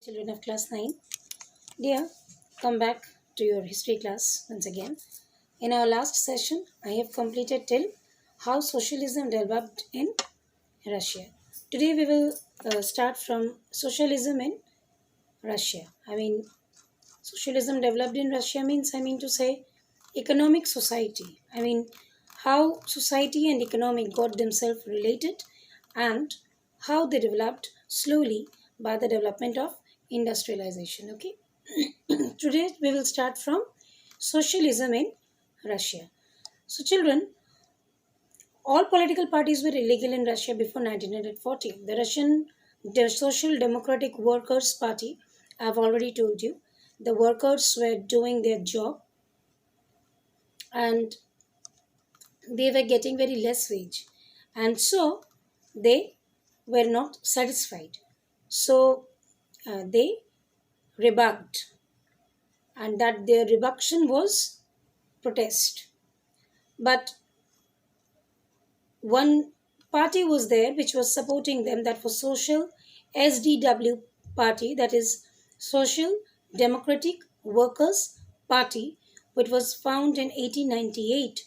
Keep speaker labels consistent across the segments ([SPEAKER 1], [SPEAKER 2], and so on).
[SPEAKER 1] Children of class 9. Dear, come back to your history class once again. In our last session, I have completed till how socialism developed in Russia. Today we will start from socialism in Russia. Socialism developed in Russia means, to say, economic society. How society and economic got themselves related and how they developed slowly by the development of industrialization. Okay. Today we will start from socialism in Russia. So, children, all political parties were illegal in Russia before 1940. The Social Democratic Workers' Party, I've already told you, the workers were doing their job and they were getting very less wage, and so they were not satisfied. So they rebuked, and that their rebuction was protest. But one party was there which was supporting them, that was social SDW party, that is Social Democratic Workers Party, which was found in 1898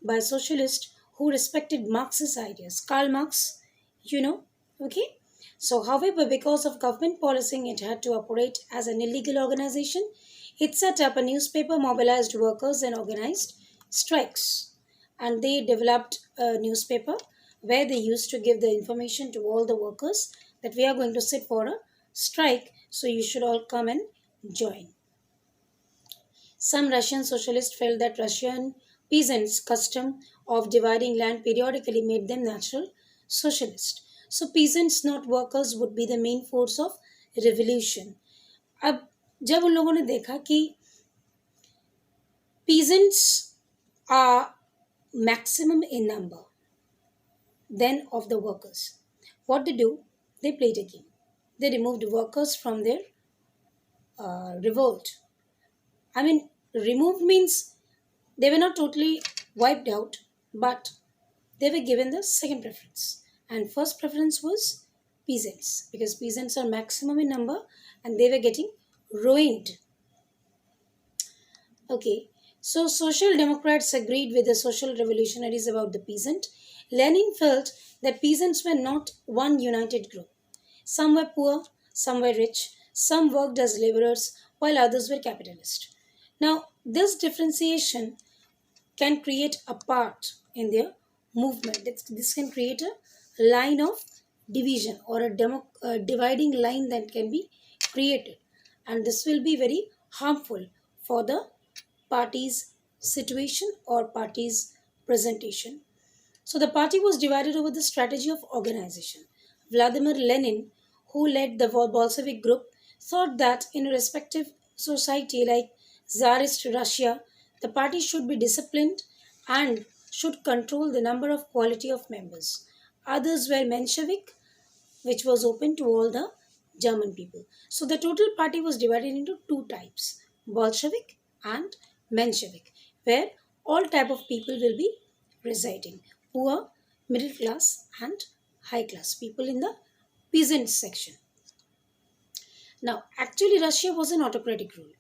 [SPEAKER 1] by socialists who respected Marxist ideas. Karl Marx, you know, okay. So however, because of government policy, it had to operate as an illegal organization. It set up a newspaper, mobilized workers and organized strikes, and they developed a newspaper where they used to give the information to all the workers that we are going to sit for a strike, so you should all come and join. Some Russian socialists felt that Russian peasants' custom of dividing land periodically made them natural socialists. So peasants, not workers, would be the main force of revolution. अब जब उन लोगों ने देखा कि peasants are maximum in number than of the workers, what they do, they played a game. They removed workers from their revolt. Removed means they were not totally wiped out, but they were given the second preference. And first preference was peasants, because peasants are maximum in number and they were getting ruined. Okay, so social democrats agreed with the social revolutionaries about the peasant. Lenin felt that peasants were not one united group. Some were poor, some were rich, some worked as laborers, while others were capitalists. Now, this differentiation can create a part in their movement. This can create a line of division, or a dividing line that can be created, and this will be very harmful for the party's situation or party's presentation. So the party was divided over the strategy of organization. Vladimir Lenin, who led the Bolshevik group, thought that in a respective society like Tsarist Russia, the party should be disciplined and should control the number of quality of members. Others were Menshevik, which was open to all the German people. So the total party was divided into two types, Bolshevik and Menshevik, where all type of people will be residing, poor, middle class and high class people in the peasant section. Now, actually Russia was an autocratic rule.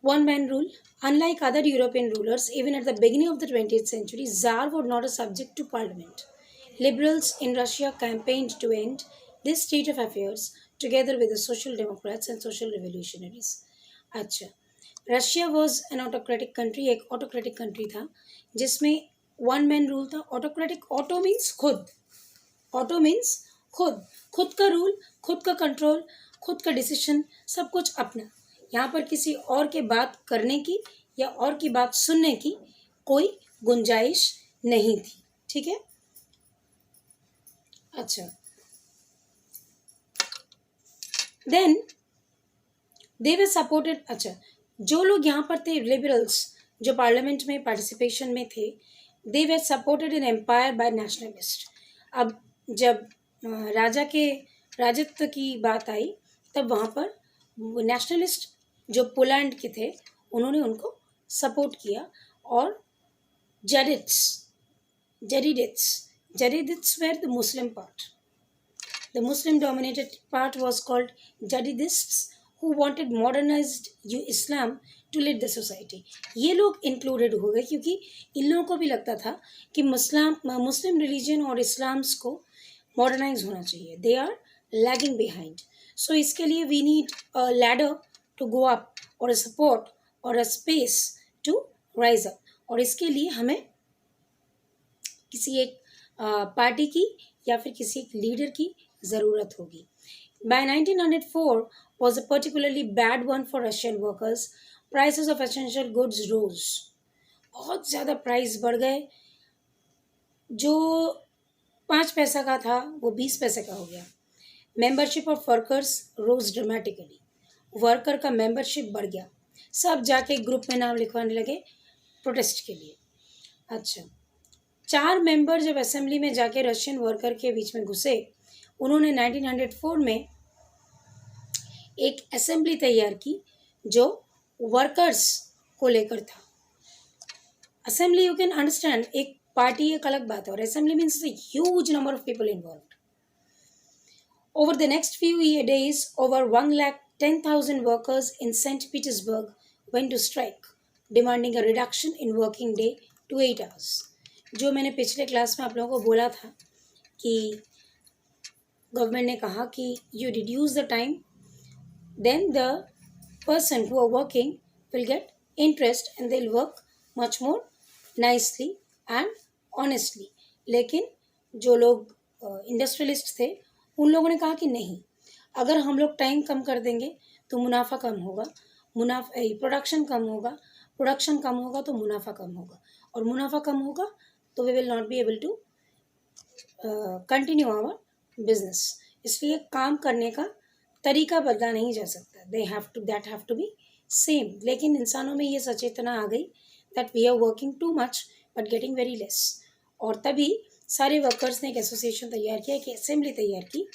[SPEAKER 1] One man rule. Unlike other European rulers, even at the beginning of the 20th century, Tsar was not a subject to parliament. Liberals in Russia campaigned to end this state of affairs together with the social democrats and social revolutionaries. अच्छा, Russia was an autocratic country, एक autocratic country था जिसमें one man rule था. Autocratic, auto means खुद, auto means खुद, खुद का rule, खुद का कंट्रोल, खुद का डिसीजन, सब कुछ अपना. यहाँ पर किसी और के बात करने की या और की बात सुनने की कोई गुंजाइश नहीं थी. ठीक है. अच्छा, देन दे वर सपोर्टेड. अच्छा, जो लोग यहाँ पर थे लिबरल्स, जो पार्लियामेंट में पार्टिसिपेशन में थे, they were supported in empire by nationalist. अब जब राजा के राजत्व की बात आई तब वहाँ पर नेशनलिस्ट जो पोलैंड के थे उन्होंने उनको सपोर्ट किया. और जेरिडिट्स were the Muslim part. The Muslim dominated part was called Jadidists, who wanted modernized Islam to lead the society. ये लोग इंक्लूडेड हो गए क्योंकि इन लोगों को भी लगता था कि मुस्लिम रिलीजन और इस्लाम्स को मॉडर्नाइज होना चाहिए. They are lagging behind. So इसके लिए we need a ladder to go up और अ सपोर्ट और a space to rise up. और इसके लिए हमें किसी एक पार्टी की या फिर किसी एक लीडर की ज़रूरत होगी. By 1904 was a particularly bad one for Russian workers. Prices of essential goods rose. बहुत ज़्यादा प्राइस बढ़ गए. जो 5 पैसा का था वो 20 पैसे का हो गया. Membership of workers rose dramatically. Worker का मेंबरशिप बढ़ गया. सब जाके ग्रुप में नाम लिखवाने लगे प्रोटेस्ट के लिए. अच्छा, 4 मेंबर जब असेंबली में जाके रशियन वर्कर के बीच में घुसे, उन्होंने 1904 में एक असेंबली तैयार की जो वर्कर्स को लेकर था. असेंबली यू कैन अंडरस्टैंड, एक पार्टी एक अलग बात है और assembly means huge number of people involve. Over the next few days, over 110,000 workers in St. Petersburg went to strike, demanding a reduction in working day to 8 hours. जो मैंने पिछले class में आप लोगों को बोला था कि गवर्नमेंट ने कहा कि you reduce the time, then the person who are working will get interest and they'll work much more nicely and honestly. लेकिन जो लोग इंडस्ट्रियलिस्ट थे उन लोगों ने कहा कि नहीं, अगर हम लोग टाइम कम कर देंगे तो मुनाफा कम होगा, प्रोडक्शन कम होगा, प्रोडक्शन कम होगा तो मुनाफा कम होगा, और मुनाफा कम होगा तो we will not be able to continue our business. इसलिए काम करने का तरीका बदला नहीं जा सकता. That have to be same. लेकिन इंसानों में ये सचेतना आ गई that we are working too much but getting very less. और तभी सारे वर्कर्स ने एक एसोसिएशन तैयार किया, एक असेंबली तैयार की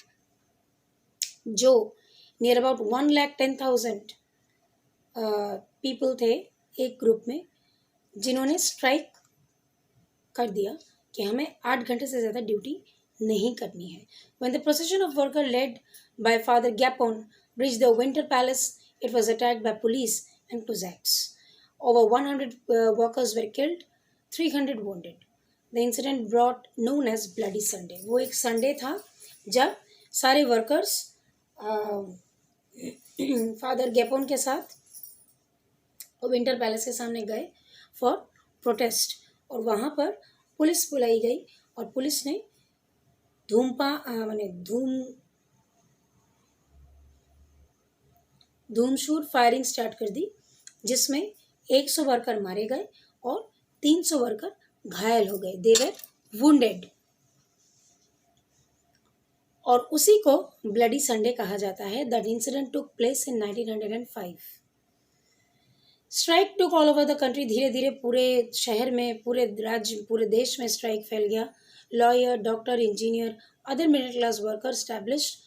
[SPEAKER 1] जो नियर अबाउट 110,000 पीपल थे एक ग्रुप में, जिन्होंने स्ट्राइक कर दिया कि हमें 8 घंटे से ज़्यादा ड्यूटी नहीं करनी है. When the procession of workers led by Father Gapon reached the Winter Palace, it was attacked by police and Cossacks. Over 100 workers were killed, 300 wounded. The incident brought known as Bloody Sunday. वो एक Sunday था जब सारे workers father गैपोन के साथ winter palace के सामने गए फॉर प्रोटेस्ट, और वहाँ पर पुलिस बुलाई गई और पुलिस ने धूमशूर फायरिंग स्टार्ट कर दी, जिसमें 100 वर्कर मारे गए और 300 वर्कर घायल हो गए. दे वर वुंडेड. और उसी को ब्लडी संडे कहा जाता है. That incident took place in 1905. Strike took all over the country. धीरे धीरे पूरे शहर में, पूरे राज्य, पूरे देश में स्ट्राइक फैल गया. Lawyer, doctor, engineer, other middle class worker established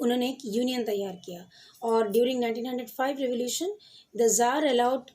[SPEAKER 1] उन्होंने एक यूनियन तैयार किया. और during 1905 revolution the jar allowed